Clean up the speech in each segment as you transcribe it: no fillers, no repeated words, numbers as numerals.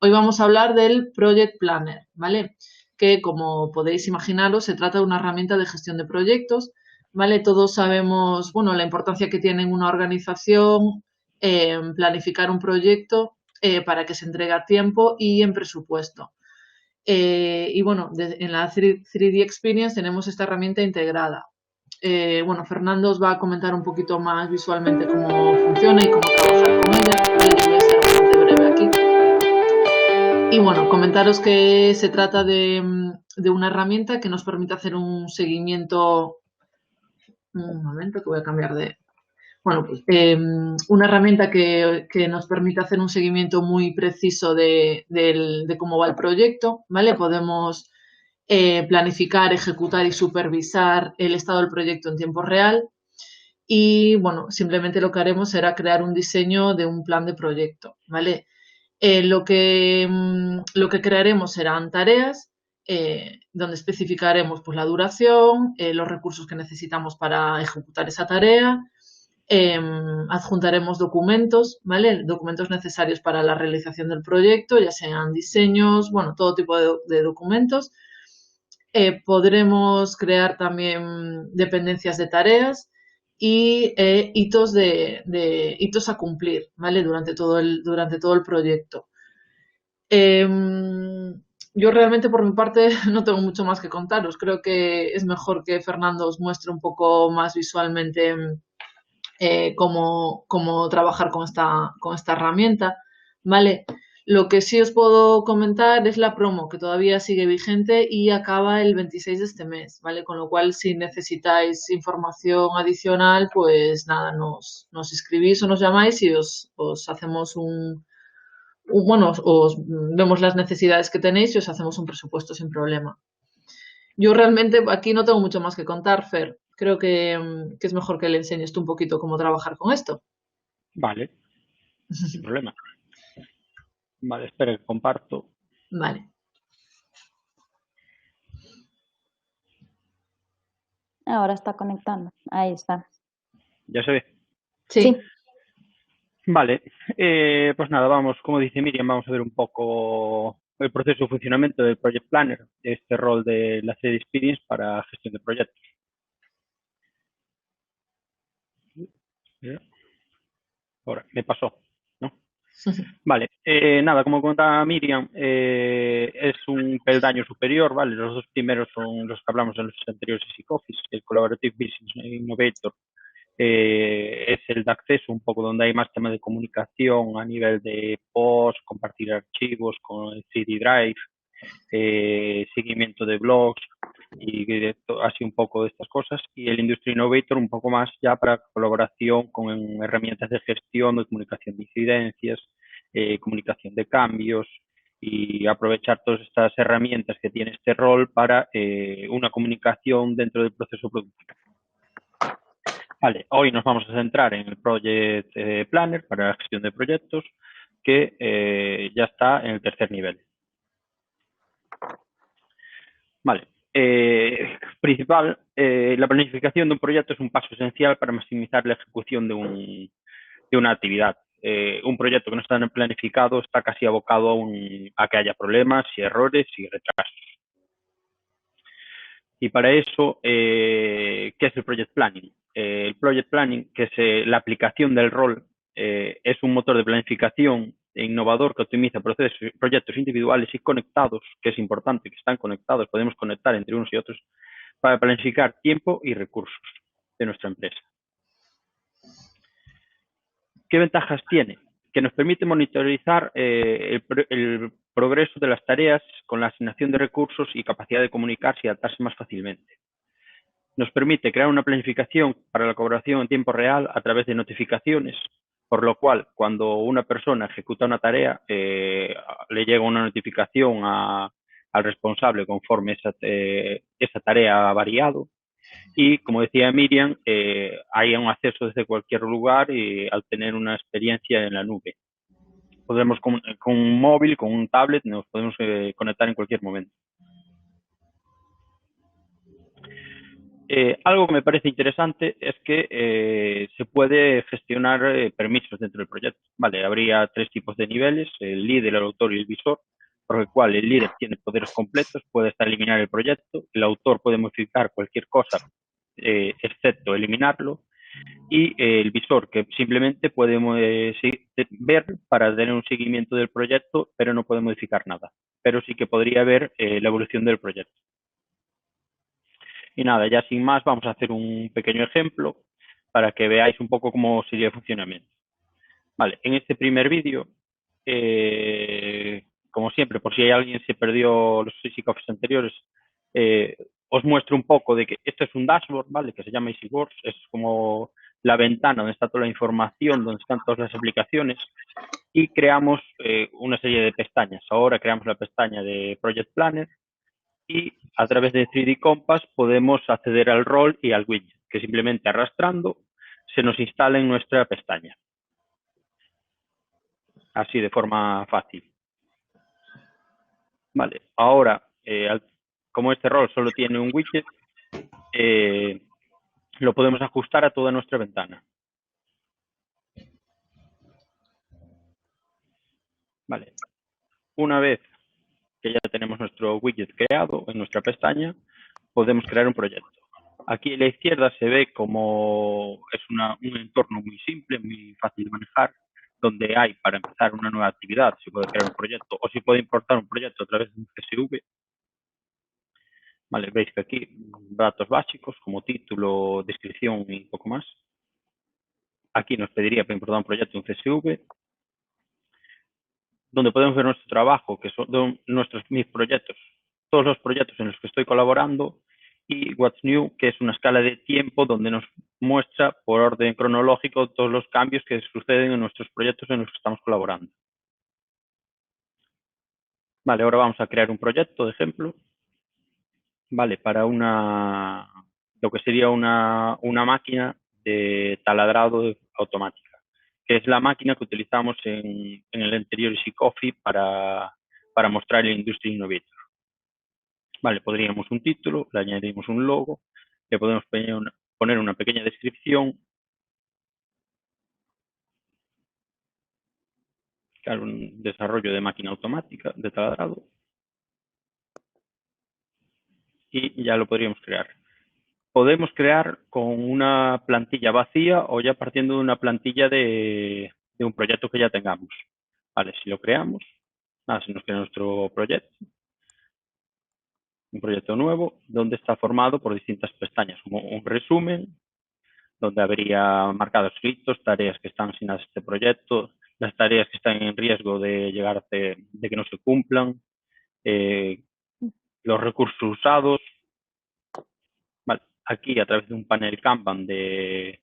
Hoy vamos a hablar del Project Planner, ¿vale? Que, como podéis imaginaros, se trata de una herramienta de gestión de proyectos, ¿vale? Todos sabemos, bueno, la importancia que tiene en una organización planificar un proyecto para que se entregue a tiempo y en presupuesto. Y bueno, en la 3D Experience tenemos esta herramienta integrada. Bueno, Fernando os va a comentar un poquito más visualmente cómo funciona y cómo trabajar con ella, ¿vale? Yo voy a ser bastante breve aquí. Y bueno, comentaros que se trata de una herramienta que nos permite hacer un seguimiento. Un momento que voy a cambiar de. Bueno, pues una herramienta que nos permite hacer un seguimiento muy preciso de cómo va el proyecto, ¿vale? Podemos planificar, ejecutar y supervisar el estado del proyecto en tiempo real. Y bueno, simplemente lo que haremos será crear un diseño de un plan de proyecto, ¿vale? Lo que crearemos serán tareas donde especificaremos pues, la duración, los recursos que necesitamos para ejecutar esa tarea, eh, adjuntaremos documentos, ¿vale? Documentos necesarios para la realización del proyecto, ya sean diseños, bueno, todo tipo de documentos. Podremos crear también dependencias de tareas y hitos a cumplir, ¿vale? Durante todo el proyecto. Yo realmente por mi parte no tengo mucho más que contaros. Creo que es mejor que Fernando os muestre un poco más visualmente cómo trabajar con esta herramienta, ¿vale? Lo que sí os puedo comentar es la promo, que todavía sigue vigente y acaba el 26 de este mes, ¿vale? Con lo cual, si necesitáis información adicional, pues nada, nos escribís o nos llamáis y os hacemos bueno, os vemos las necesidades que tenéis y os hacemos un presupuesto sin problema. Yo realmente aquí no tengo mucho más que contar, Fer. Creo que es mejor que le enseñes tú un poquito cómo trabajar con esto. Vale, sin problema. Vale, espera que comparto. Vale. Ahora está conectando. Ahí está. Ya se ve. Sí. Sí, Vale, pues nada, vamos, como dice Miriam, vamos a ver un poco el proceso de funcionamiento del Project Planner, este rol de la 3D Experience para gestión de proyectos. Ahora, me pasó, ¿no? Vale, nada, como contaba Miriam, es un peldaño superior, ¿vale? Los dos primeros son los que hablamos en los anteriores Sick Office, el Collaborative Business Innovator es el de acceso, un poco donde hay más temas de comunicación a nivel de post, compartir archivos con el CD Drive, seguimiento de blogs y así un poco de estas cosas. Y el Industry Innovator un poco más ya para colaboración con herramientas de gestión, de comunicación de incidencias, comunicación de cambios y aprovechar todas estas herramientas que tiene este rol para una comunicación dentro del proceso productivo. Vale, hoy nos vamos a centrar en el Project Planner para la gestión de proyectos, que ya está en el tercer nivel. Vale, la planificación de un proyecto es un paso esencial para maximizar la ejecución de una actividad. Un proyecto que no está planificado está casi abocado a que haya problemas y errores y retrasos. Y para eso, ¿qué es el Project Planning? El Project Planning, que es la aplicación del rol, es un motor de planificación innovador que optimiza proyectos individuales y conectados, que es importante, que están conectados, podemos conectar entre unos y otros, para planificar tiempo y recursos de nuestra empresa. ¿Qué ventajas tiene? Que nos permite monitorizar el progreso de las tareas con la asignación de recursos y capacidad de comunicarse y adaptarse más fácilmente. Nos permite crear una planificación para la colaboración en tiempo real a través de notificaciones, por lo cual cuando una persona ejecuta una tarea, le llega una notificación al responsable conforme esa tarea ha variado. Y como decía Miriam, hay un acceso desde cualquier lugar al tener una experiencia en la nube. Podemos con un móvil, con un tablet, nos podemos conectar en cualquier momento. Algo que me parece interesante es que se puede gestionar permisos dentro del proyecto. Vale, habría 3 tipos de niveles, el líder, el autor y el visor, por el cual el líder tiene poderes completos, puede hasta eliminar el proyecto, el autor puede modificar cualquier cosa, excepto eliminarlo, y el visor, que simplemente puede ver para tener un seguimiento del proyecto, pero no puede modificar nada. Pero sí que podría ver la evolución del proyecto. Y nada, ya sin más, vamos a hacer un pequeño ejemplo para que veáis un poco cómo sería el funcionamiento. Vale, en este primer vídeo, como siempre, por si hay alguien se perdió los Easycoffice anteriores, os muestro un poco de que esto es un dashboard, ¿vale? Que se llama EasyWorks, es como la ventana donde está toda la información, donde están todas las aplicaciones, y creamos una serie de pestañas. Ahora creamos la pestaña de Project Planner, y a través de 3D Compass podemos acceder al rol y al widget, que simplemente arrastrando se nos instala en nuestra pestaña. Así de forma fácil. Vale, ahora, como este rol solo tiene un widget, lo podemos ajustar a toda nuestra ventana. Vale, una vez que ya tenemos nuestro widget creado en nuestra pestaña, podemos crear un proyecto. Aquí a la izquierda se ve como es un entorno muy simple, muy fácil de manejar, donde hay para empezar una nueva actividad, se puede crear un proyecto o se puede importar un proyecto a través de un CSV. Vale, veis que aquí datos básicos como título, descripción y poco más. Aquí nos pediría para importar un proyecto un CSV, donde podemos ver nuestro trabajo, que son mis proyectos, todos los proyectos en los que estoy colaborando, y What's New, que es una escala de tiempo donde nos muestra por orden cronológico todos los cambios que suceden en nuestros proyectos en los que estamos colaborando. Vale, ahora vamos a crear un proyecto de ejemplo. Vale, para lo que sería una máquina de taladrado automática, que es la máquina que utilizamos en el anterior Easycoffice para mostrar el Industry Innovator. Vale, podríamos un título, le añadimos un logo, le podemos poner una pequeña descripción, claro, un desarrollo de máquina automática de taladrado, y ya lo podríamos crear. Podemos crear con una plantilla vacía o ya partiendo de una plantilla de un proyecto que ya tengamos. Vale, si lo creamos, nada, se nos crea nuestro proyecto, un proyecto nuevo, donde está formado por distintas pestañas, como un resumen, donde habría marcados hitos, tareas que están asignadas a este proyecto, las tareas que están en riesgo de de que no se cumplan, los recursos usados. Vale, aquí a través de un panel Kanban de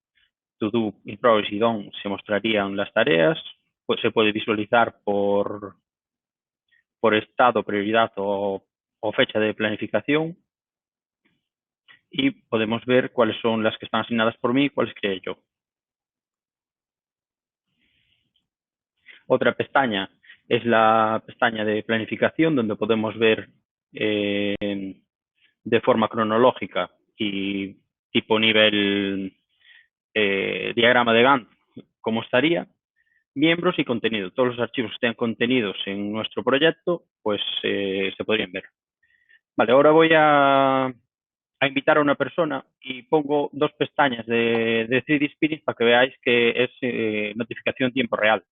To Do, In Progress y Done se mostrarían las tareas, pues se puede visualizar por estado, prioridad o fecha de planificación, y podemos ver cuáles son las que están asignadas por mí y cuáles creé yo. Otra pestaña es la pestaña de planificación, donde podemos ver de forma cronológica y tipo nivel diagrama de Gantt cómo estaría. Miembros y contenido. Todos los archivos que estén contenidos en nuestro proyecto, pues se podrían ver. Vale, ahora voy a invitar a una persona y pongo 2 pestañas de 3D Spirit para que veáis que es notificación en tiempo real.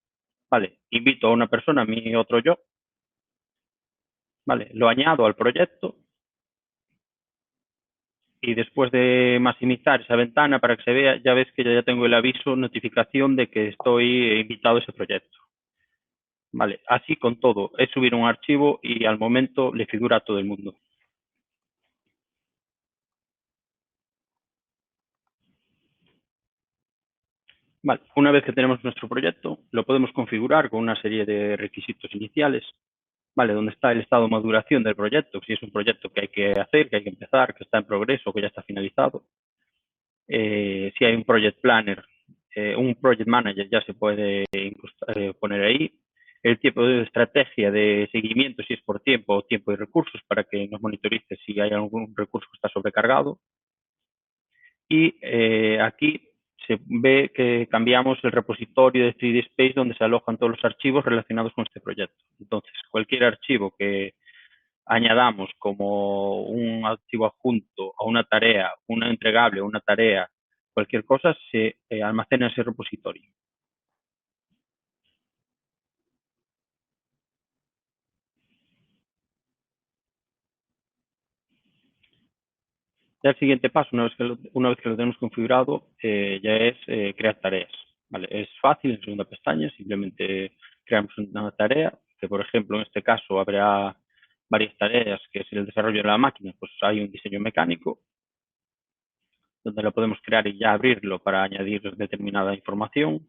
Vale, invito a una persona, a mi otro yo. Vale, lo añado al proyecto y después de maximizar esa ventana para que se vea, ya ves que ya tengo el aviso, notificación de que estoy invitado a ese proyecto. Vale, así con todo, es subir un archivo y al momento le figura a todo el mundo. Vale, una vez que tenemos nuestro proyecto, lo podemos configurar con una serie de requisitos iniciales, vale, donde está el estado de maduración del proyecto, si es un proyecto que hay que hacer, que hay que empezar, que está en progreso, que ya está finalizado. Si hay un project planner, un project manager ya se puede poner ahí. El tipo de estrategia de seguimiento, si es por tiempo o tiempo y recursos, para que nos monitorice si hay algún recurso que está sobrecargado. Y aquí se ve que cambiamos el repositorio de 3D Space donde se alojan todos los archivos relacionados con este proyecto. Entonces, cualquier archivo que añadamos como un archivo adjunto a una tarea, una entregable, una tarea, cualquier cosa, se almacena en ese repositorio. Ya el siguiente paso, una vez que lo tenemos configurado, ya es crear tareas. ¿Vale? Es fácil, en segunda pestaña, simplemente creamos una tarea, que por ejemplo en este caso habrá varias tareas, que es el desarrollo de la máquina, pues hay un diseño mecánico, donde lo podemos crear y ya abrirlo para añadir determinada información,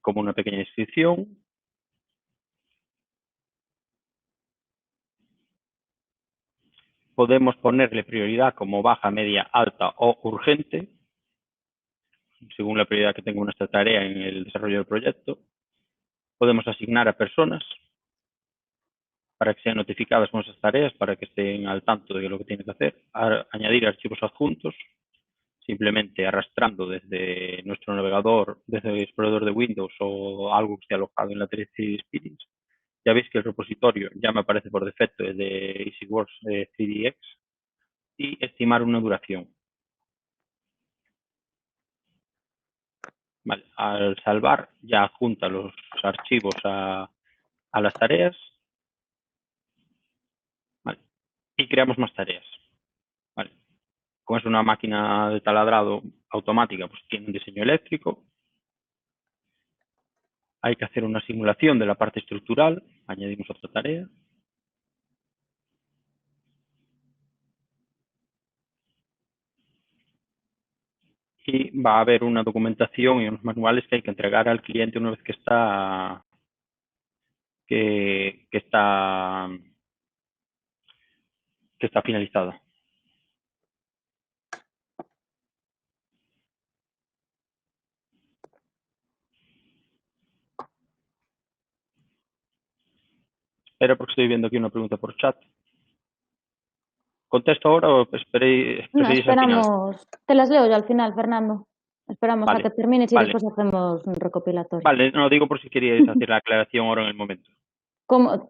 como una pequeña descripción. Podemos ponerle prioridad como baja, media, alta o urgente, según la prioridad que tenga nuestra tarea en el desarrollo del proyecto. Podemos asignar a personas para que sean notificadas con esas tareas, para que estén al tanto de lo que tienen que hacer. Añadir archivos adjuntos, simplemente arrastrando desde nuestro navegador, desde el explorador de Windows o algo que esté alojado en la 3D Experience. Ya veis que el repositorio ya me aparece por defecto de EasyWorks 3DX, y estimar una duración. Vale. Al salvar ya adjunta los archivos a las tareas, ¿vale? Y creamos más tareas. ¿Vale? Como es una máquina de taladrado automática, pues tiene un diseño eléctrico. Hay que hacer una simulación de la parte estructural, añadimos otra tarea. Y va a haber una documentación y unos manuales que hay que entregar al cliente una vez que está finalizada. Espera, porque estoy viendo aquí una pregunta por chat. ¿Contesto ahora o No, preferís al final? esperamos. Te las leo yo al final, Fernando. Esperamos a Vale, que termines y vale. después hacemos un recopilatorio. Vale, no digo por si queríais hacer la aclaración ahora en el momento.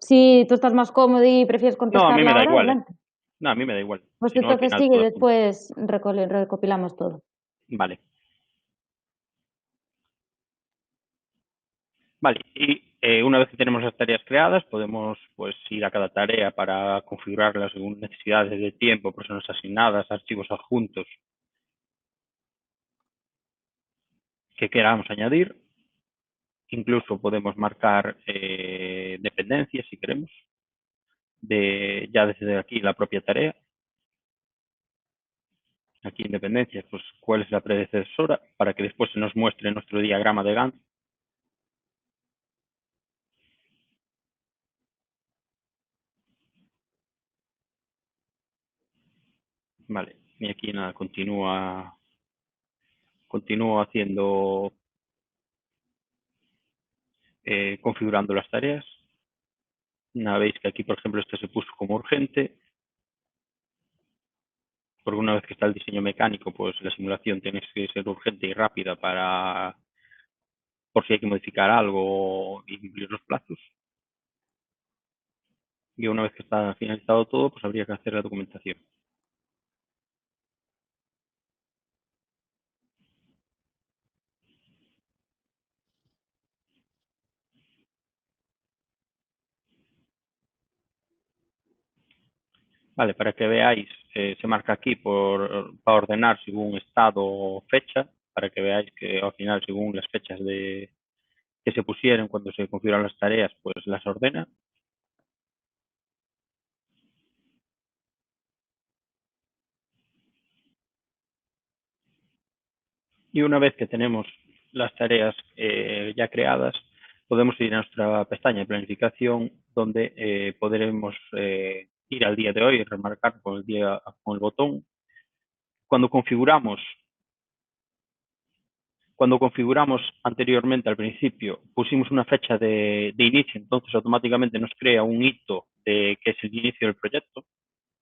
Si tú estás más cómodo y prefieres No, a mí contestarla me da ahora, igual, adelante. No, a mí me da igual. Pues Si no, al entonces final sigue y todo junto. después recopilamos todo. Vale. Vale, y una vez que tenemos las tareas creadas, podemos pues ir a cada tarea para configurarlas según necesidades de tiempo, personas asignadas, archivos adjuntos que queramos añadir. Incluso podemos marcar dependencias si queremos, ya desde aquí la propia tarea. Aquí en dependencias, pues cuál es la predecesora, para que después se nos muestre nuestro diagrama de Gantt. Vale, y aquí nada, continúo haciendo, configurando las tareas. Nada, veis que aquí, por ejemplo, esto se puso como urgente, porque una vez que está el diseño mecánico, pues la simulación tiene que ser urgente y rápida por si hay que modificar algo y cumplir los plazos. Y una vez que está finalizado todo, pues habría que hacer la documentación. Vale, para que veáis, se marca aquí para ordenar según estado o fecha, para que veáis que al final, según las fechas que se pusieron cuando se configuran las tareas, pues las ordena. Y una vez que tenemos las tareas ya creadas, podemos ir a nuestra pestaña de planificación, donde podremos ir al día de hoy y remarcar con el botón. Cuando configuramos anteriormente al principio, pusimos una fecha de inicio, entonces automáticamente nos crea un hito que es el inicio del proyecto.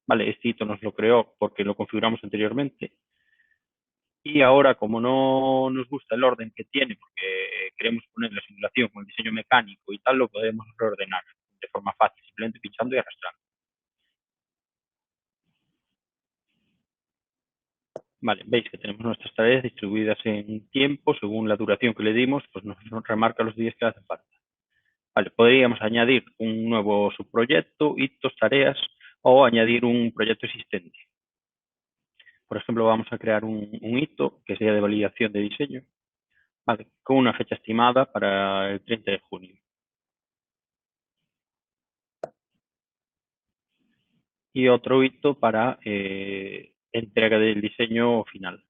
Vale, este hito nos lo creó porque lo configuramos anteriormente. Y ahora, como no nos gusta el orden que tiene, porque queremos poner la simulación con el diseño mecánico y tal, lo podemos reordenar de forma fácil, simplemente pinchando y arrastrando. Vale, veis que tenemos nuestras tareas distribuidas en tiempo, según la duración que le dimos, pues nos remarca los días que hacen falta. Vale, podríamos añadir un nuevo subproyecto, hitos, tareas, o añadir un proyecto existente. Por ejemplo, vamos a crear un hito que sea de validación de diseño, vale, con una fecha estimada para el 30 de junio. Y otro hito para entrega del diseño final.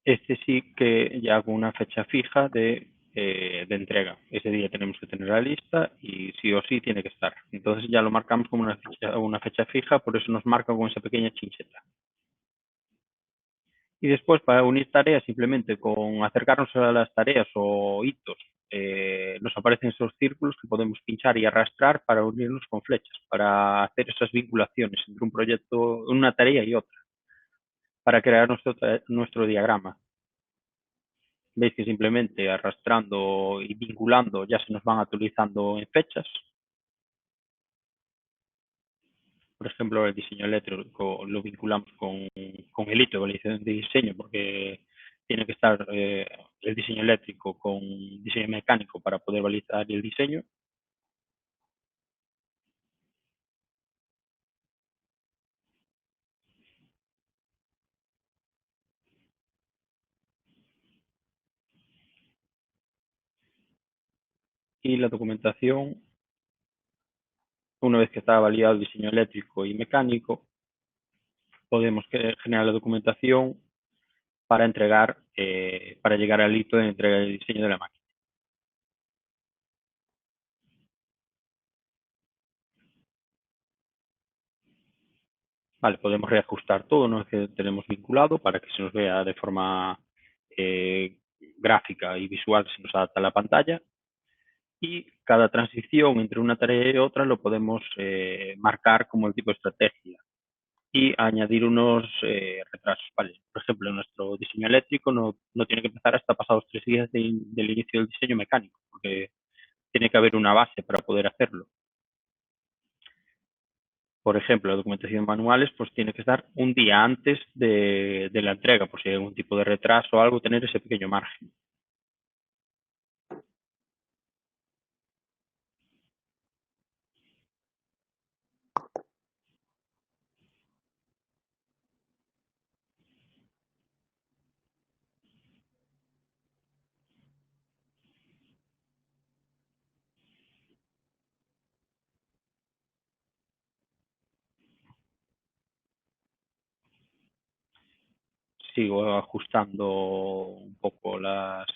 Este sí que ya con una fecha fija de entrega. Ese día tenemos que tener la lista y sí o sí tiene que estar. Entonces ya lo marcamos como una fecha fija, por eso nos marca con esa pequeña chincheta. Y después, para unir tareas, simplemente con acercarnos a las tareas o hitos, nos aparecen esos círculos que podemos pinchar y arrastrar para unirlos con flechas, para hacer esas vinculaciones entre un proyecto, una tarea y otra, para crear nuestro diagrama. Veis que simplemente arrastrando y vinculando ya se nos van actualizando en fechas. Por ejemplo, el diseño eléctrico lo vinculamos con el hito de validación de diseño porque tiene que estar el diseño eléctrico con diseño mecánico para poder validar el diseño. Y la documentación, una vez que está validado el diseño eléctrico y mecánico, podemos generar la documentación para entregar, para llegar al hito de entrega del diseño de la máquina. Vale, podemos reajustar todo una vez que tenemos vinculado para que se nos vea de forma gráfica y visual, se nos adapta a la pantalla. Y cada transición entre una tarea y otra lo podemos marcar como el tipo de estrategia y añadir unos retrasos. Vale, por ejemplo, nuestro diseño eléctrico no tiene que empezar hasta pasados 3 días del inicio del diseño mecánico, porque tiene que haber una base para poder hacerlo. Por ejemplo, la documentación de manuales pues tiene que estar un día antes de la entrega, por si hay algún tipo de retraso o algo, tener ese pequeño margen. Sigo ajustando un poco las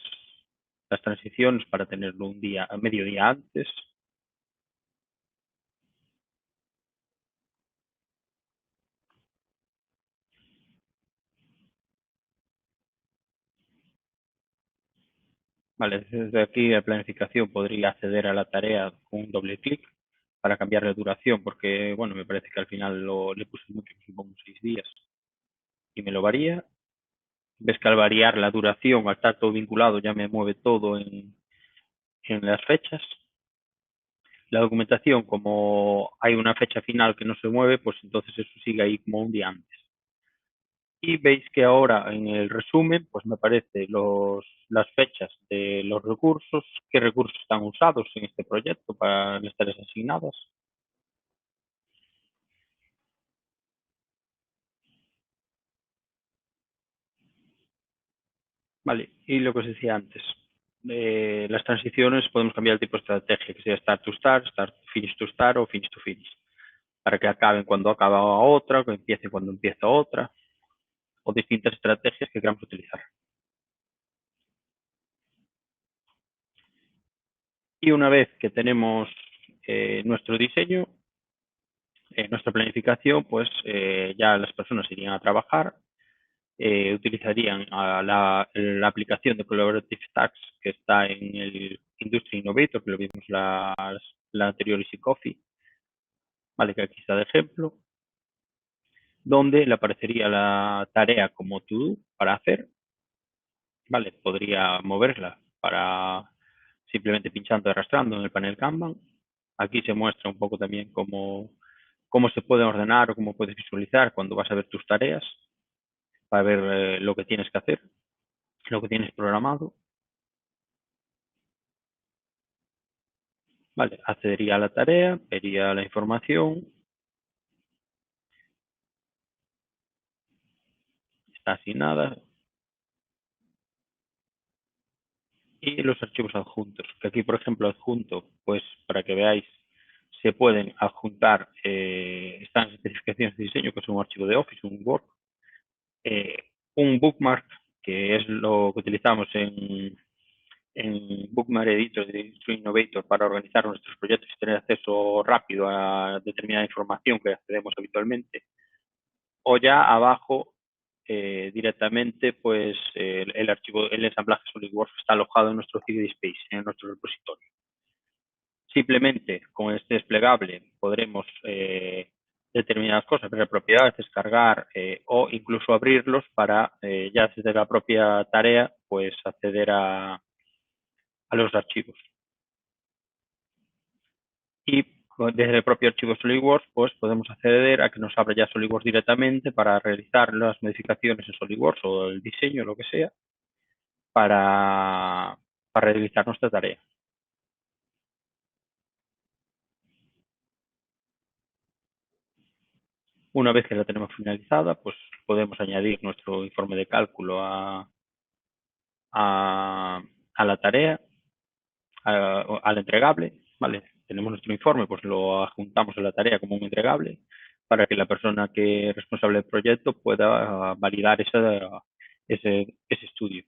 transiciones para tenerlo un día, medio día antes. Vale, desde aquí de planificación podría acceder a la tarea con un doble clic para cambiar la duración, porque bueno, me parece que al final le puse mucho, supongo 6 días y me lo varía. Ves que al variar la duración, al estar todo vinculado, ya me mueve todo en las fechas. La documentación, como hay una fecha final que no se mueve, pues entonces eso sigue ahí como un día antes. Y veis que ahora en el resumen, pues me aparece las fechas de los recursos, qué recursos están usados en este proyecto para las tareas asignadas. Vale, y lo que os decía antes, las transiciones podemos cambiar el tipo de estrategia, que sea start, finish to start o finish to finish, para que acaben cuando acaba otra, que empiece cuando empieza otra, o distintas estrategias que queramos utilizar. Y una vez que tenemos nuestro diseño, nuestra planificación, pues ya las personas irían a trabajar, utilizarían la aplicación de Collaborative Stacks que está en Industry Innovator, que lo vimos la anterior Easy Coffee, ¿vale? Que aquí está de ejemplo, donde le aparecería la tarea como to-do para hacer, ¿vale? Podría moverla para simplemente pinchando y arrastrando en el panel Kanban. Aquí se muestra un poco también cómo se puede ordenar o cómo puedes visualizar cuando vas a ver tus tareas para ver lo que tienes que hacer, lo que tienes programado. Vale, accedería a la tarea, vería la información, está asignada y los archivos adjuntos. Que aquí, por ejemplo, adjunto, pues para que veáis, se pueden adjuntar, están las especificaciones de diseño, que es un archivo de Office, un Word, un bookmark, que es lo que utilizamos en Bookmark Editor de Industry Innovator para organizar nuestros proyectos y tener acceso rápido a determinada información que accedemos habitualmente. O ya abajo directamente pues el archivo, el ensamblaje SolidWorks está alojado en nuestro CD Space, en nuestro repositorio. Simplemente con este desplegable podremos determinadas cosas, ver propiedades, descargar o incluso abrirlos para ya desde la propia tarea pues acceder a los archivos. Y desde el propio archivo SolidWorks pues podemos acceder a que nos abra ya SolidWorks directamente para realizar las modificaciones en SolidWorks o el diseño, lo que sea, para realizar nuestra tarea. Una vez que la tenemos finalizada, pues podemos añadir nuestro informe de cálculo a la tarea, al entregable, ¿vale? Tenemos nuestro informe, pues lo adjuntamos a la tarea como un entregable para que la persona que es responsable del proyecto pueda validar ese estudio.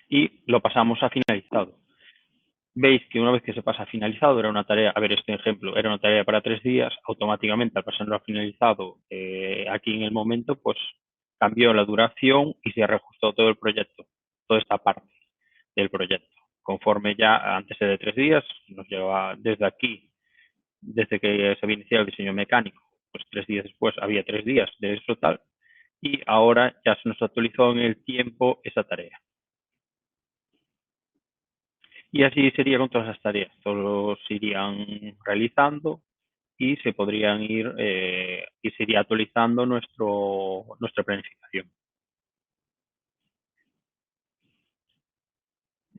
Y lo pasamos a finalizado. Veis que una vez que se pasa a finalizado, era una tarea, a ver este ejemplo, era una tarea para 3 días, automáticamente al pasarlo a finalizado aquí en el momento, pues cambió la duración y se reajustó todo el proyecto, toda esta parte del proyecto. Conforme ya antes de 3 días, nos lleva desde aquí, desde que se había iniciado el diseño mecánico, pues 3 días después había 3 días de eso tal, y ahora ya se nos actualizó en el tiempo esa tarea. Y así sería con todas las tareas, todos se irían realizando y se podrían ir y se iría actualizando nuestra planificación.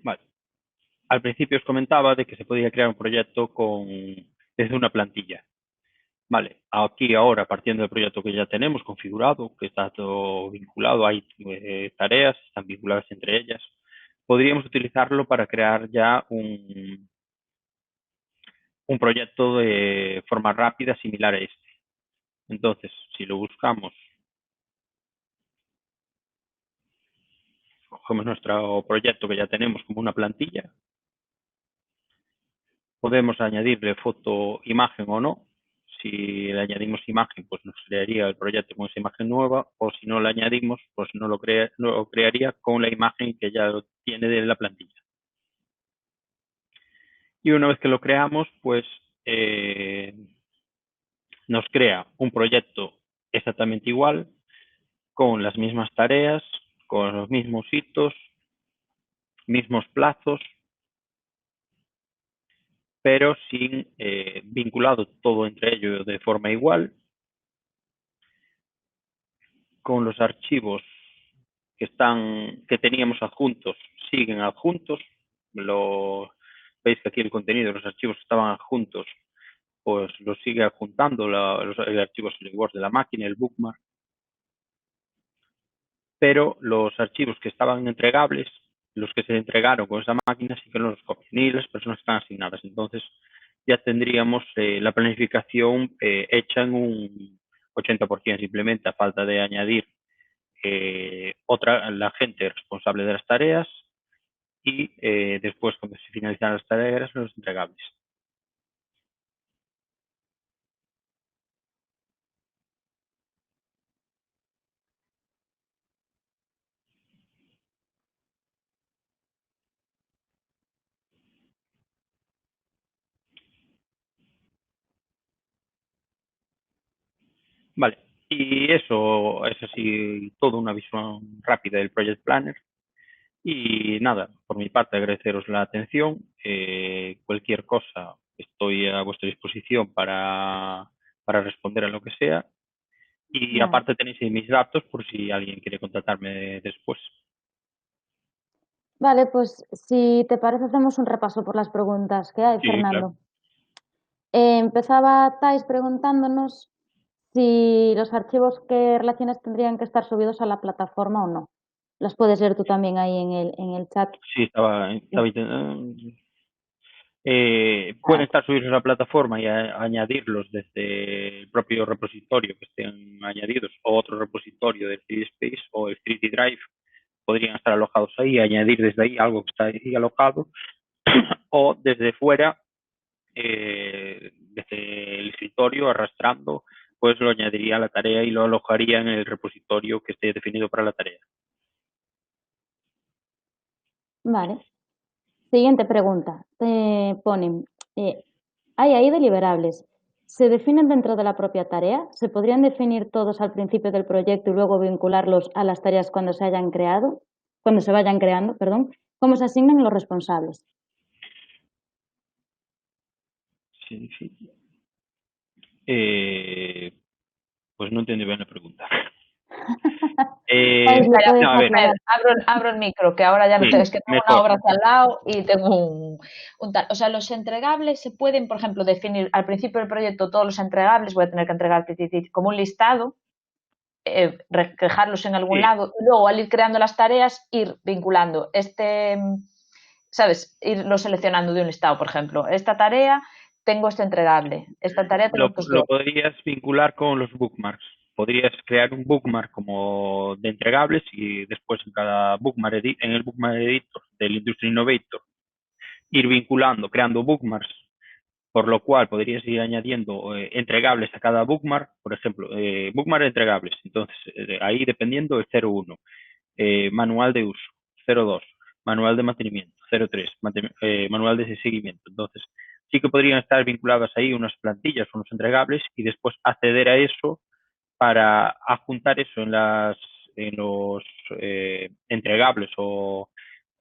Vale. Al principio os comentaba de que se podía crear un proyecto desde una plantilla. Vale, aquí ahora, partiendo del proyecto que ya tenemos configurado, que está todo vinculado, hay tareas, están vinculadas entre ellas, podríamos utilizarlo para crear ya un proyecto de forma rápida similar a este. Entonces, si lo buscamos, cogemos nuestro proyecto que ya tenemos como una plantilla, podemos añadirle foto, imagen o no. Si le añadimos imagen, pues nos crearía el proyecto con esa imagen nueva, o si no le añadimos, pues no lo crearía con la imagen que ya tiene de la plantilla. Y una vez que lo creamos, pues nos crea un proyecto exactamente igual, con las mismas tareas, con los mismos hitos, mismos plazos, pero sin vinculado todo entre ellos de forma igual, con los archivos que teníamos adjuntos siguen adjuntos. Veis que aquí el contenido de los archivos que estaban adjuntos, pues lo sigue adjuntando el archivo SolidWorks de la máquina, el bookmark, pero los archivos que estaban entregables, los que se entregaron con esa máquina, sí que no los copian, ni las personas que están asignadas. Entonces ya tendríamos la planificación hecha en un 80%, simplemente a falta de añadir la gente responsable de las tareas y después cuando se finalizan las tareas los entregables. Vale, y eso es así toda una visión rápida del Project Planner. Y nada, por mi parte agradeceros la atención. Cualquier cosa estoy a vuestra disposición para responder a lo que sea. Y Vale. aparte tenéis ahí mis datos por si alguien quiere contactarme después. Vale, pues si te parece hacemos un repaso por las preguntas que hay, Sí, claro. Fernando. Empezaba Thais preguntándonos si los archivos que relaciones tendrían que estar subidos a la plataforma o no. Las puedes leer tú también ahí en el chat. Sí, estaba intentando. Pueden Vale. estar subidos a la plataforma y añadirlos desde el propio repositorio que estén añadidos o otro repositorio de 3D Space o el 3D Drive. Podrían estar alojados ahí y añadir desde ahí algo que está ahí alojado o desde fuera, desde el escritorio arrastrando, pues lo añadiría a la tarea y lo alojaría en el repositorio que esté definido para la tarea. Vale. Siguiente pregunta. Ponen, hay ahí deliberables. ¿Se definen dentro de la propia tarea? ¿Se podrían definir todos al principio del proyecto y luego vincularlos a las tareas cuando se hayan creado? Cuando se vayan creando, perdón. ¿Cómo se asignan los responsables? Sí, sí. Pues no entendí bien la pregunta. Thais, ¿le puedes No, a ver, aclarar? Abro el micro, que ahora ya no sí, tengo, es que tengo una mejor. obra aquí al lado y tengo un tal. O sea, los entregables se pueden, por ejemplo, definir al principio del proyecto todos los entregables, voy a tener que entregar como un listado, dejarlos en algún Sí, lado y luego al ir creando las tareas ir vinculando ¿sabes? Irlo seleccionando de un listado, por ejemplo. Esta tarea tengo este entregable, esta tarea tengo estos lo dos. podrías vincular con los bookmarks. Podrías crear un bookmark como de entregables y después en cada bookmark en el bookmark editor del Industry Innovator ir vinculando, creando bookmarks, por lo cual podrías ir añadiendo entregables a cada bookmark, por ejemplo, bookmark entregables. Entonces, ahí dependiendo el 01, manual de uso, 02, manual de mantenimiento, 03, manual de seguimiento. Entonces, sí que podrían estar vinculadas ahí unas plantillas, unos entregables y después acceder a eso para adjuntar eso en los entregables o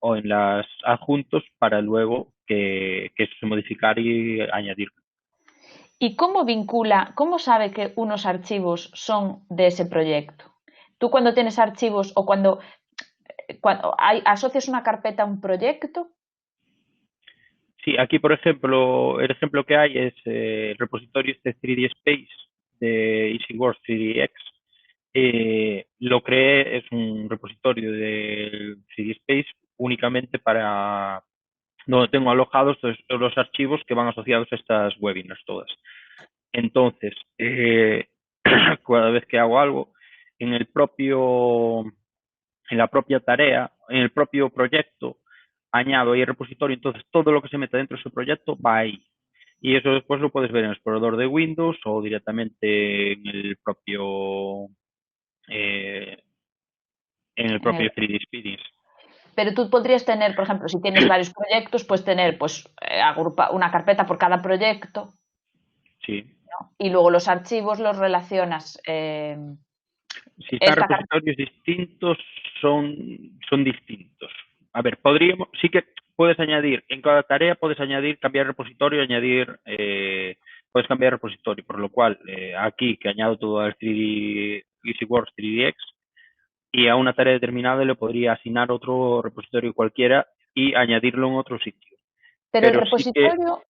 en las adjuntos para luego que eso se modificar y añadir. ¿Y cómo sabe que unos archivos son de ese proyecto? Tú cuando tienes archivos o cuando asocias una carpeta a un proyecto. Sí, aquí por ejemplo, el ejemplo que hay es el repositorio este 3D Space de EasyWorks 3DX. Lo creé, es un repositorio del 3D Space únicamente para donde tengo alojados los archivos que van asociados a estas webinars todas. Entonces, cada vez que hago algo, en el propio, en la propia tarea, en el propio proyecto, añado ahí el repositorio, entonces todo lo que se meta dentro de ese proyecto va ahí. Y eso después lo puedes ver en el explorador de Windows o directamente eh, en el propio 3D Experience. Pero tú podrías tener, por ejemplo, si tienes varios proyectos, pues tener una carpeta por cada proyecto. Sí. ¿No? Y luego los archivos los relacionas. Si están repositorios distintos, son distintos. A ver, sí que puedes añadir, en cada tarea puedes añadir, cambiar repositorio, puedes cambiar repositorio, por lo cual aquí que añado todo al 3D, EasyWorks 3DX y a una tarea determinada le podría asignar otro repositorio cualquiera y añadirlo en otro sitio. Pero el sí que repositorio,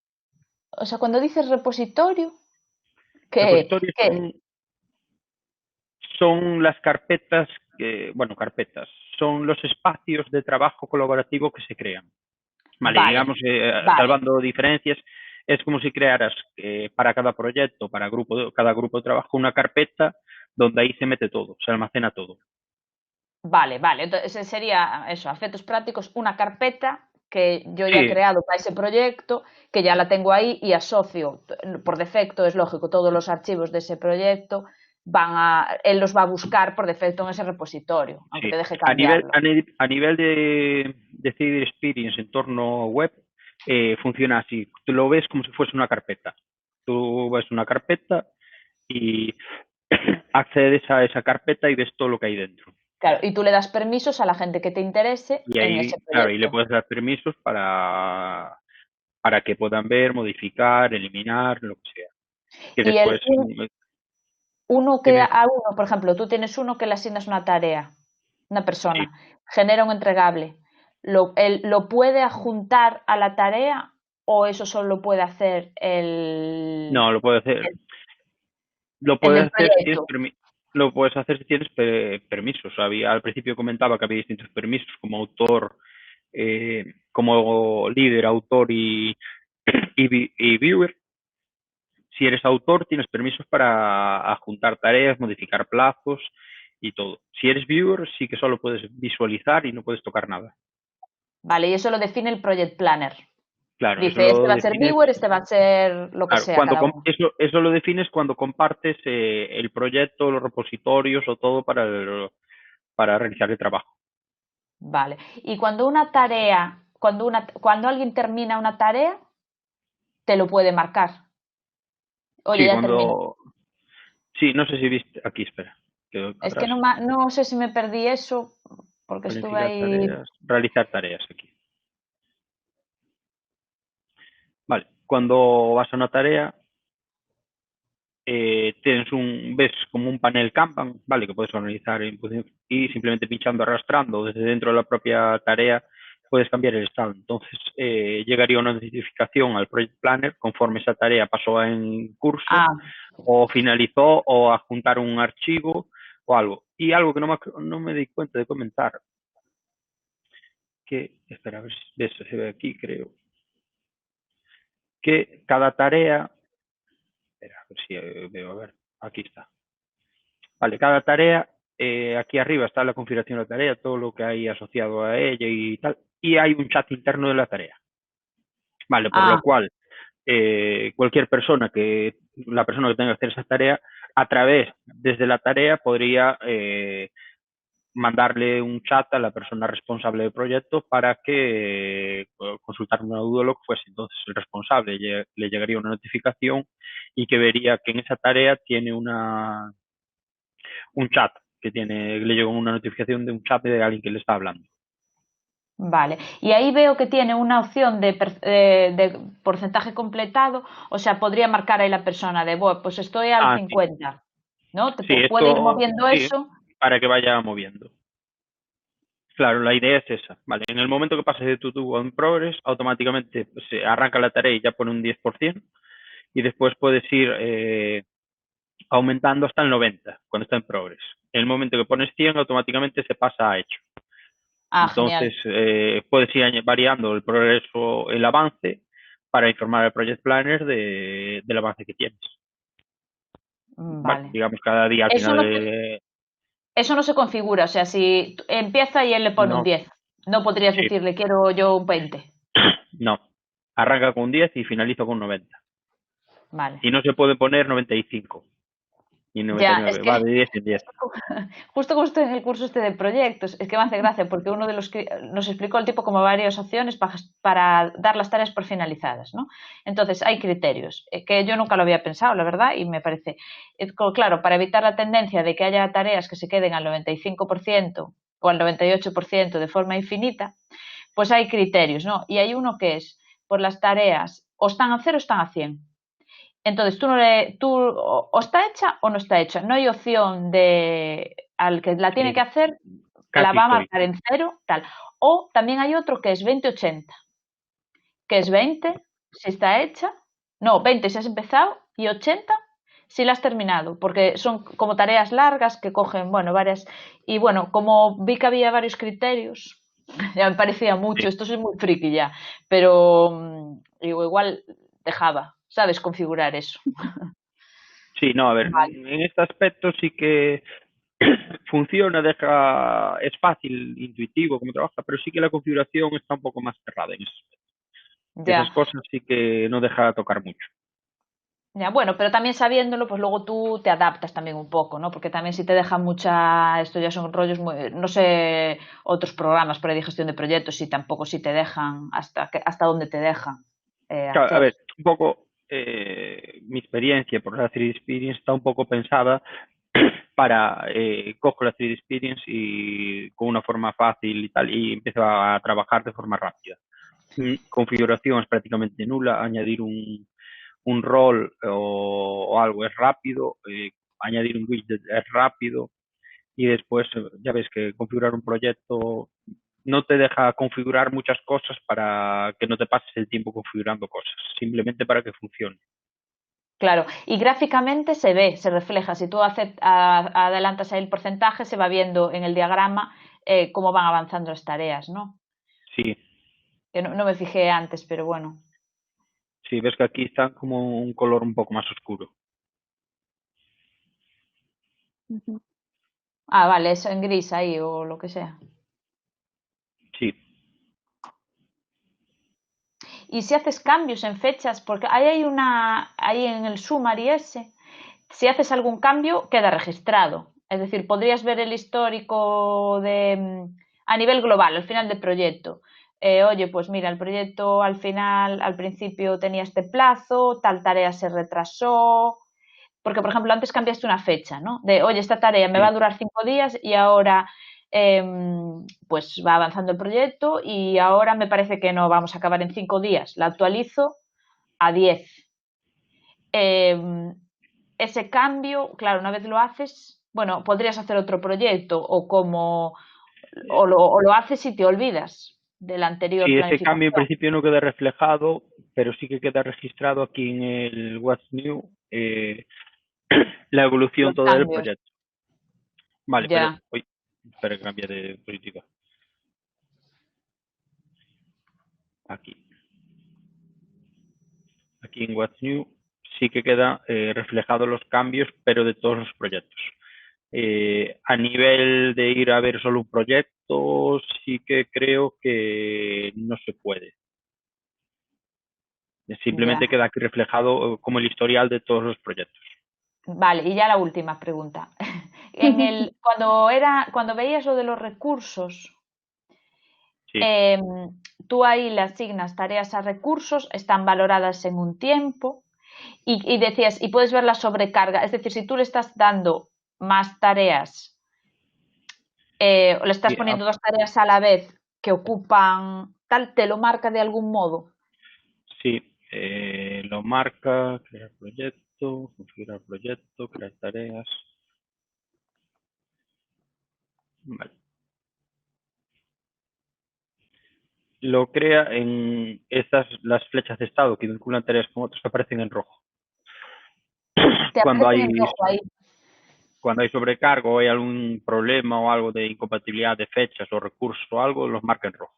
o sea, cuando dices repositorio, repositorios ¿qué? son las carpetas, carpetas, son los espacios de trabajo colaborativo que se crean. Vale, Vale, digamos, vale. salvando diferencias, es como si crearas para cada proyecto, para cada grupo de trabajo, una carpeta donde ahí se mete todo, se almacena todo. Vale. Entonces sería eso, a efectos prácticos, una carpeta que yo ya he Sí, creado para ese proyecto, que ya la tengo ahí y asocio, por defecto, es lógico, todos los archivos de ese proyecto él los va a buscar por defecto en ese repositorio, aunque sí. te deje cambiarlo. A nivel de 3D Experience, entorno web, funciona así. Tú lo ves como si fuese una carpeta. Tú ves una carpeta y accedes a esa carpeta y ves todo lo que hay dentro. Claro, y tú le das permisos a la gente que te interese Y en ahí, ese claro, y le proyecto. puedes dar permisos para que puedan ver, modificar, eliminar, lo que sea. Y Y después, uno que dime, a uno, por ejemplo, tú tienes uno que le asignas una tarea, una sí, persona, genera un entregable. ¿Él lo puede adjuntar a la tarea o eso solo lo puede hacer no, lo puedes hacer. el, Lo el puedes del hacer si tienes proyecto? lo puedes hacer si tienes permisos. Al principio comentaba que había distintos permisos como autor, como líder, autor y viewer. Si eres autor, tienes permisos para adjuntar tareas, modificar plazos y todo. Si eres viewer, sí que solo puedes visualizar y no puedes tocar nada. Vale, y eso lo define el Project Planner. Claro, eso Dice, este lo va a ser defines. viewer, este va a ser lo que Claro, sea cada uno. eso lo defines cuando compartes el proyecto, los repositorios o todo para realizar el trabajo. Vale. Y cuando una tarea, cuando alguien termina una tarea, te lo puede marcar. Oye, Sí, ya terminé. Sí, no sé si viste. Aquí, espera. Quedo Es que atrás. no sé si me perdí eso porque estuve Planificar ahí. tareas. Realizar tareas aquí. Vale. Cuando vas a una tarea, ves como un panel Kanban, ¿vale? Que puedes organizar y simplemente pinchando, arrastrando desde dentro de la propia tarea, puedes cambiar el estado. Entonces, llegaría una notificación al Project Planner conforme esa tarea pasó en curso Ah, o finalizó o adjuntar un archivo o algo. Y algo que no me di cuenta de comentar, espera, a ver si se ve aquí, creo, que cada tarea, espera, a ver si veo, a ver, aquí está. Vale, cada tarea, aquí arriba está la configuración de la tarea, todo lo que hay asociado a ella y tal, y hay un chat interno de la tarea. Vale, por ah, lo cual, la persona que tenga que hacer esa tarea, desde la tarea, podría mandarle un chat a la persona responsable del proyecto para que consultar una duda o lo que fuese. Entonces el responsable le llegaría una notificación y que vería que en esa tarea tiene un chat, le llegó una notificación de un chat de alguien que le está hablando. vale. Y ahí veo que tiene una opción de porcentaje completado, o sea, podría marcar ahí la persona de, bueno, pues estoy al Sí. 50, ¿no? Sí, Puede ir esto moviendo sí, eso. para que vaya moviendo. Claro, la idea es esa, ¿vale? En el momento que pases de tu en progress, automáticamente se arranca la tarea y ya pone un 10%, y después puedes ir aumentando hasta el 90 cuando está en progress. En el momento que pones 100, automáticamente se pasa a hecho. Ah, Entonces, genial. puedes ir variando el progreso, el avance, para informar al Project Planner del avance que tienes. Vale, Vale. digamos, cada día al Eso final no se, de... eso no se configura, o sea, si empieza y él le pone un No, 10, no podrías sí, decirle, quiero yo un 20. no. Arranca con 10 y finaliza con 90. Vale. Y no se puede poner 95 ni Ya, es 99, que va de 10 en 10. justo como estoy en el curso este de proyectos, es que me hace gracia porque uno de los que nos explicó el tipo como varias opciones para dar las tareas por finalizadas, ¿no? Entonces hay criterios, que yo nunca lo había pensado, la verdad, y me parece, claro, para evitar la tendencia de que haya tareas que se queden al 95% o al 98% de forma infinita, pues hay criterios, ¿no? Y hay uno que es, por las tareas, o están a 0 o están a 100. Entonces, o está hecha o no está hecha. No hay opción de al que la tiene Sí, que hacer, la casi va a estoy. marcar en 0, tal. O también hay otro que es 20-80, que es 20 si está hecha, no, 20 si has empezado y 80 si la has terminado, porque son como tareas largas que cogen, bueno, varias. Y bueno, como vi que había varios criterios, ya me parecía mucho, Sí. esto soy muy friki ya, pero igual dejaba, ¿sabes? Configurar eso. Sí, no, a ver, Vale. en este aspecto sí que funciona, es fácil, intuitivo como trabaja, pero sí que la configuración está un poco más cerrada en eso. Esas Ya, cosas sí que no deja tocar mucho. ya, bueno, pero también sabiéndolo, pues luego tú te adaptas también un poco, ¿no? Porque también si te dejan esto ya son rollos muy, no sé, otros programas por ahí de gestión de proyectos, y tampoco si te dejan hasta dónde te dejan Claro, a hacer. ver, un poco mi experiencia por la 3D Experience está un poco pensada para cojo la 3D Experience y con una forma fácil y tal, y empiezo a trabajar de forma rápida. Configuración es prácticamente nula, añadir un rol o algo es rápido, añadir un widget es rápido, y después ya ves que configurar un proyecto no te deja configurar muchas cosas para que no te pases el tiempo configurando cosas, simplemente para que funcione. Claro, y gráficamente se ve, se refleja. Si tú adelantas ahí el porcentaje, se va viendo en el diagrama cómo van avanzando las tareas, ¿no? Sí. Que no me fijé antes, pero bueno. Sí, ves que aquí está como un color un poco más oscuro. Ah, vale, eso en gris ahí o lo que sea. Sí. Y si haces cambios en fechas, porque ahí en el summary ese, si haces algún cambio, queda registrado. Es decir, podrías ver el histórico a nivel global, al final del proyecto. Oye, pues mira, el proyecto al final, al principio tenía este plazo, tal tarea se retrasó. Porque, por ejemplo, antes cambiaste una fecha, ¿no? De, oye, esta tarea me va a durar 5 días y ahora pues va avanzando el proyecto y ahora me parece que no vamos a acabar en 5 días. La actualizo a 10. Ese cambio, claro, una vez lo haces, bueno, podrías hacer otro proyecto o lo haces y te olvidas del anterior Sí, ese cambio en planificación. principio no queda reflejado, pero sí que queda registrado aquí en el What's New la evolución Los toda del cambios, proyecto. Vale, pero ya. espera que cambie de política. Aquí. Aquí en What's New sí que queda reflejado los cambios, pero de todos los proyectos. A nivel de ir a ver solo un proyecto, sí que creo que no se puede. Simplemente Ya. queda aquí reflejado como el historial de todos los proyectos. Vale, y ya la última pregunta. Cuando veías lo de los recursos, Sí, em, tú ahí le asignas tareas a recursos, están valoradas en un tiempo y decías, y puedes ver la sobrecarga. Es decir, si tú le estás dando más tareas, o le estás sí, poniendo 2 tareas a la vez que ocupan tal, te lo marca de algún modo. sí, lo marca, crear proyecto, configurar proyecto, crear tareas. Vale. Lo crea en las flechas de estado que vinculan tareas con otras que aparecen en rojo. Te Cuando aparecen hay, en rojo ahí. cuando hay sobrecargo o hay algún problema o algo de incompatibilidad de fechas o recursos o algo, los marca en rojo.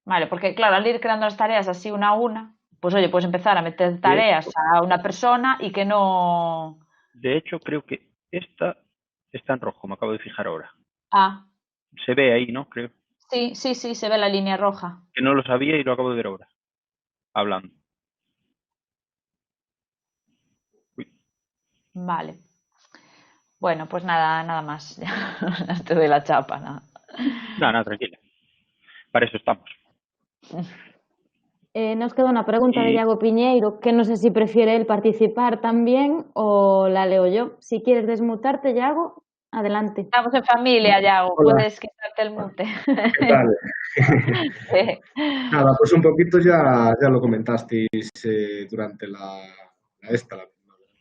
Vale, porque claro, al ir creando las tareas así una a una, pues oye, puedes empezar a meter De tareas hecho, a una persona y que no. creo que esta está en rojo, me acabo de fijar ahora. Ah, Se ve ahí, ¿no? Creo sí, sí, sí, se ve la línea roja. que no lo sabía y lo acabo de ver ahora, hablando. Uy, Vale. Bueno, pues nada, nada más. Ya te doy la chapa, nada. nada, tranquila. Para eso estamos. Nos queda una pregunta de Y Iago Piñeiro, que no sé si prefiere él participar también o la leo yo. Si quieres desmutarte, Iago, adelante. Estamos en familia, Yago, Hola, puedes quitarte el mute. ¿qué tal? Sí. Nada, pues un poquito ya lo comentasteis durante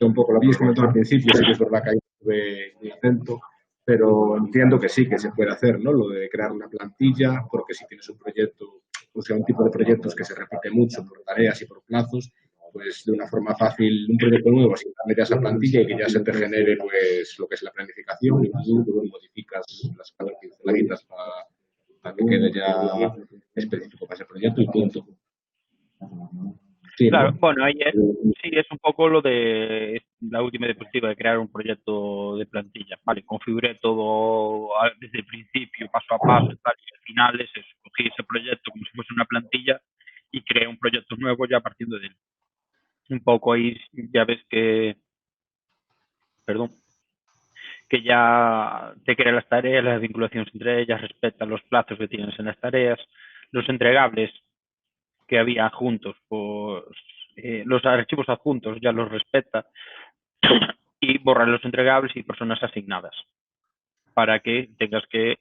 un poco lo habéis comentado al principio, sí que es verdad que ahí estuve muy atento, pero entiendo que sí, que se puede hacer, ¿no? Lo de crear una plantilla, porque si tienes un proyecto, o sea, un tipo de proyectos que se repite mucho por tareas y por plazos, pues de una forma fácil, un proyecto nuevo, asignarle ya esa plantilla y que ya se te genere pues lo que es la planificación y tú modificas las pinceladitas para que quede ya específico para ese proyecto y punto. Sí, claro, ¿no? bueno, ahí sí es un poco lo de la última diapositiva de crear un proyecto de plantilla. Vale, configuré todo desde el principio, paso a paso y tal, y al final es eso, cogí ese proyecto como si fuese una plantilla y creé un proyecto nuevo ya partiendo de él. Un poco ahí ya ves que, perdón, que ya te crea las tareas, las vinculaciones entre ellas, respeta los plazos que tienes en las tareas, los entregables que había adjuntos, pues los archivos adjuntos ya los respeta y borrar los entregables y personas asignadas para que tengas que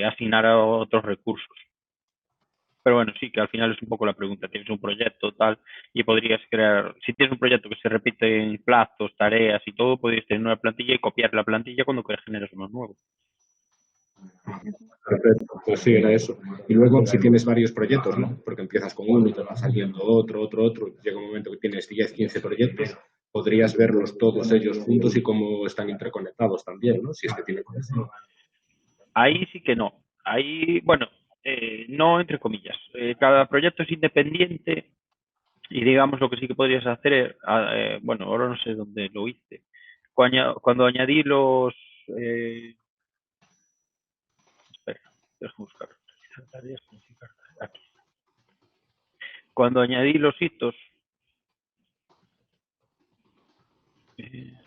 asignar a otros recursos. Pero bueno, sí, que al final es un poco la pregunta. Tienes un proyecto tal y podrías crear, si tienes un proyecto que se repite en plazos, tareas y todo, podrías tener una plantilla y copiar la plantilla cuando generes uno nuevo. Perfecto, pues sí, era eso. Y luego, si tienes varios proyectos, ¿no? Porque empiezas con uno y te va saliendo otro, llega un momento que tienes 10, 15 proyectos, podrías verlos todos ellos juntos y cómo están interconectados también, ¿no? Si es que tienen conexión. Ahí sí que no. Ahí, bueno, no entre comillas. Cada proyecto es independiente y digamos lo que sí que podrías hacer es, bueno, ahora no sé dónde lo hice. Cuando añadí los... espera, déjame buscar. Aquí. Cuando añadí los hitos... déjame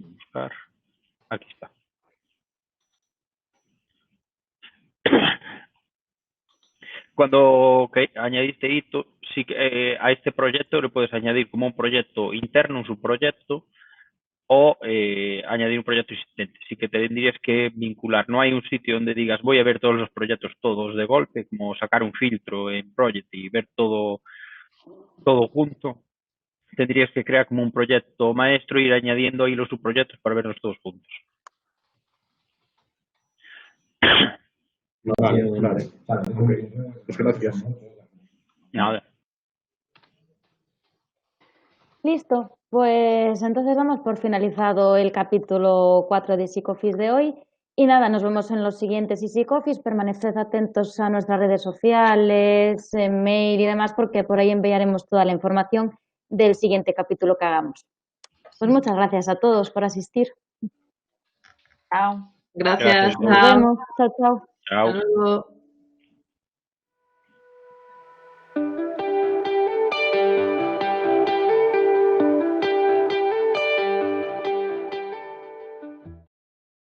buscar. Aquí está. Cuando añadiste hito, sí que a este proyecto le puedes añadir como un proyecto interno, un subproyecto, o añadir un proyecto existente. Sí que tendrías que vincular. No hay un sitio donde digas voy a ver todos los proyectos todos de golpe, como sacar un filtro en Project y ver todo junto. Tendrías que crear como un proyecto maestro e ir añadiendo ahí los subproyectos para verlos todos juntos. Vale. Okay. Pues gracias. Nada. Listo, pues entonces damos por finalizado el capítulo 4 de Easycoffice de hoy. Y nada, nos vemos en los siguientes Easycoffice. Permaneced atentos a nuestras redes sociales, mail y demás, porque por ahí enviaremos toda la información del siguiente capítulo que hagamos. Pues muchas gracias a todos por asistir. Chao. Gracias. Nos vemos. Chao, chao. Chao. Hasta luego.